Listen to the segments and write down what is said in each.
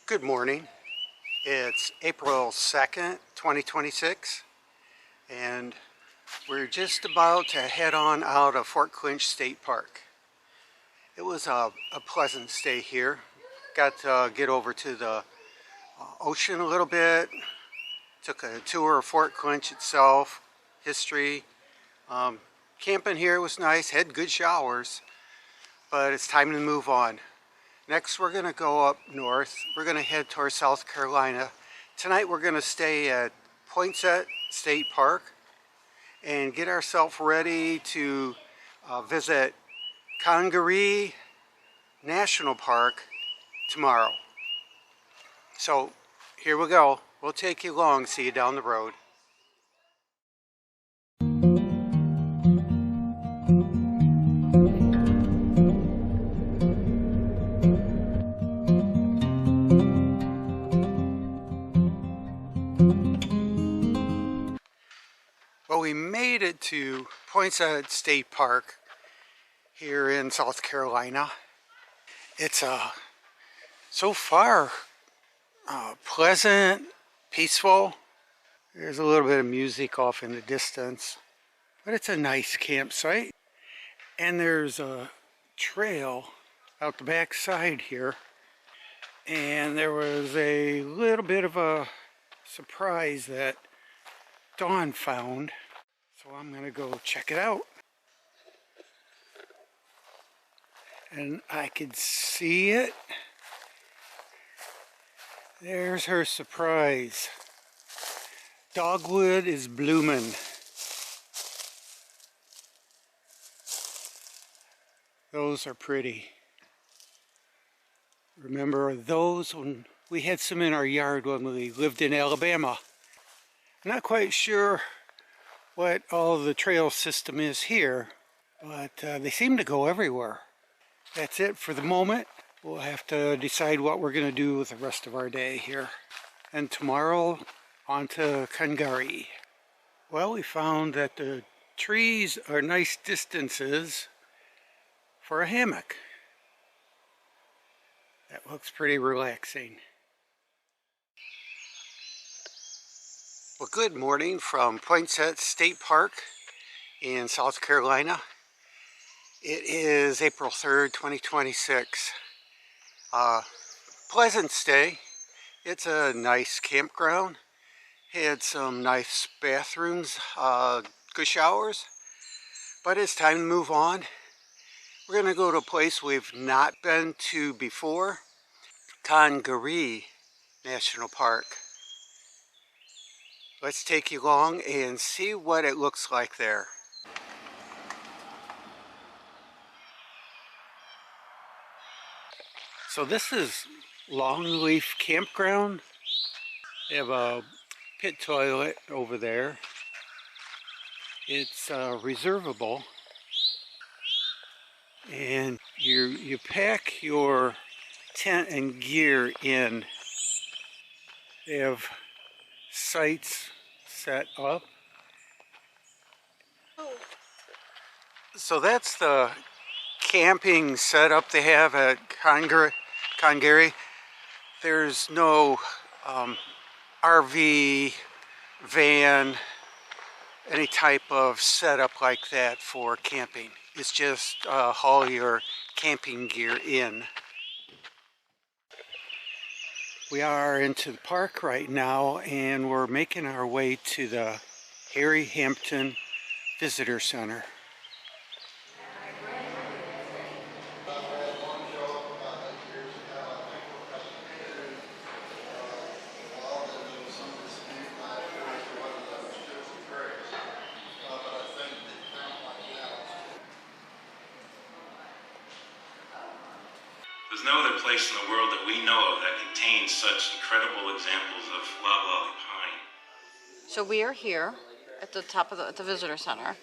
Good morning. It's April 2nd, 2026, and we're just about to head on out of Poinsett State Park. It was a pleasant stay here. Got to get over to the ocean a little bit, took a tour of Poinsett itself, history. Camping here was nice, had good showers, but it's time to move on. Next, we're going to go up north. We're going to head towards South Carolina. Tonight, we're going to stay at Poinsett State Park and get ourselves ready to visit Congaree National Park tomorrow. So, here we go. We'll take you along. See you down the road. Well, we made it to Poinsett State Park here in South Carolina. It's so far pleasant, peaceful. There's a little bit of music off in the distance, but it's a nice campsite. And there's a trail out the back side here. And there was a little bit of a surprise that Dawn found, so I'm gonna go check it out. And I could see it. There's her surprise. Dogwood is blooming. Those are pretty. Remember those when we had some in our yard when we lived in Alabama. Not quite sure what all the trail system is here, but they seem to go everywhere. That's it for the moment. We'll have to decide what we're going to do with the rest of our day here. And tomorrow, on to Congaree. Well, we found that the trees are nice distances for a hammock. That looks pretty relaxing. Well, good morning from Poinsett State Park in South Carolina. It is April 3rd, 2026. Pleasant stay. It's a nice campground. Had some nice bathrooms, good showers. But it's time to move on. We're going to go to a place we've not been to before. Congaree National Park. Let's take you along and see what it looks like there. So this is Longleaf Campground. They have a pit toilet over there. It's reservable. And you pack your tent and gear in. They have sites set up. So that's the camping setup they have at Congaree. There's no RV, van, any type of setup like that for camping. It's just haul your camping gear in. We are into the park right now, and we're making our way to the Harry Hampton Visitor Center. There's no other place in the world that we know of that contains such incredible examples of loblolly pine. So we are here at the top of the visitor center.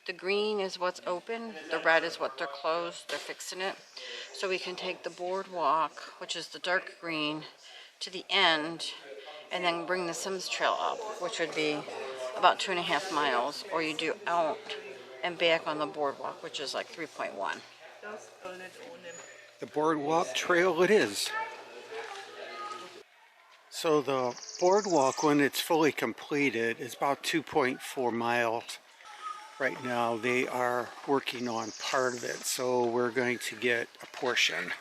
The green is what's open, the red is what they're closed, they're fixing it. So we can take the boardwalk, which is the dark green, to the end, and then bring the Sims Trail up, which would be about 2.5 miles, or you do out and back on the boardwalk, which is like 3.1. The boardwalk trail it is. So the boardwalk, when it's fully completed, is about 2.4 miles. Right now they are working on part of it, so we're going to get a portion.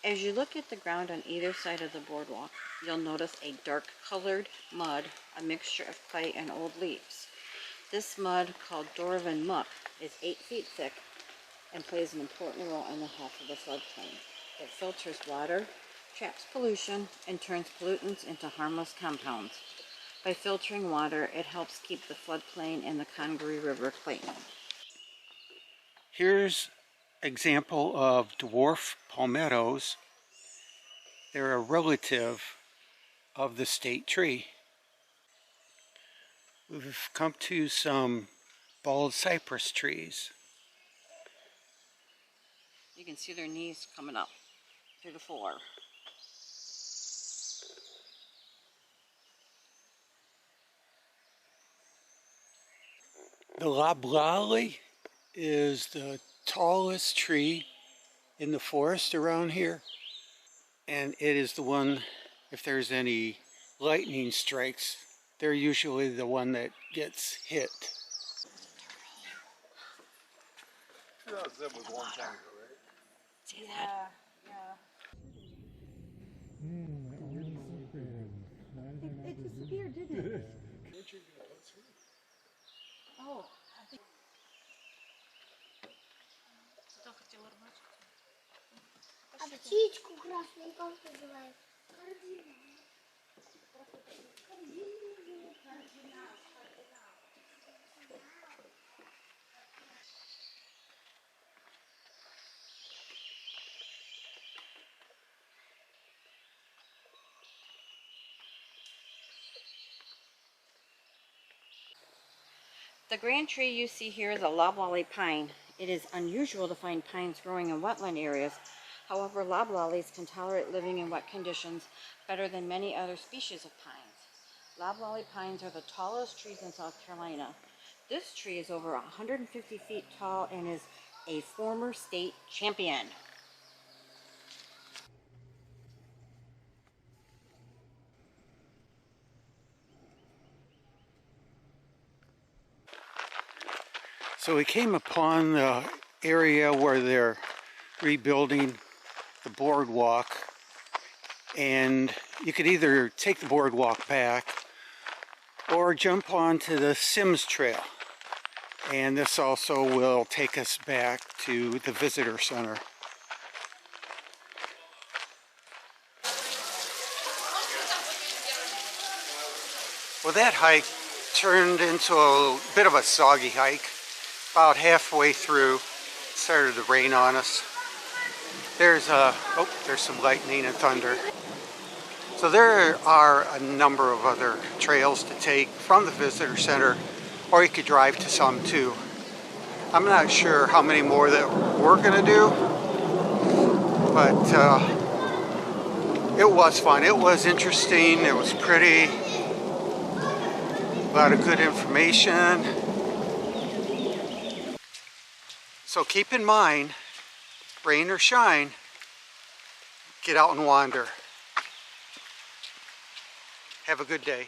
As you look at the ground on either side of the boardwalk, you'll notice a dark colored mud, a mixture of clay and old leaves. This mud, called Doravan muck, is 8 feet thick and plays an important role in the health of the floodplain. It filters water, traps pollution, and turns pollutants into harmless compounds. By filtering water, it helps keep the floodplain and the Congaree River clean. Here's an example of dwarf palmettos. They're a relative of the state tree. We've come to some bald cypress trees. You can see their knees coming up through the floor. The loblolly is the tallest tree in the forest around here, and it is the one, if there's any lightning strikes, they're usually the one that gets hit. That was a long time ago, right? See that? It disappeared, didn't it? Oh, I think. А птичку красную как называют? Корзина. The grand tree you see here is a loblolly pine. It is unusual to find pines growing in wetland areas. However, loblollies can tolerate living in wet conditions better than many other species of pines. Loblolly pines are the tallest trees in South Carolina. This tree is over 150 feet tall and is a former state champion. So we came upon the area where they're rebuilding the boardwalk, and you could either take the boardwalk back or jump onto the Sims Trail, and this also will take us back to the visitor center. Well, that hike turned into a bit of a soggy hike. About halfway through, it started to rain on us. There's some lightning and thunder. So there are a number of other trails to take from the visitor center, or you could drive to some too. I'm not sure how many more that we're gonna do, but it was fun. It was interesting. It was pretty. A lot of good information. So keep in mind, rain or shine, get out and wander. Have a good day.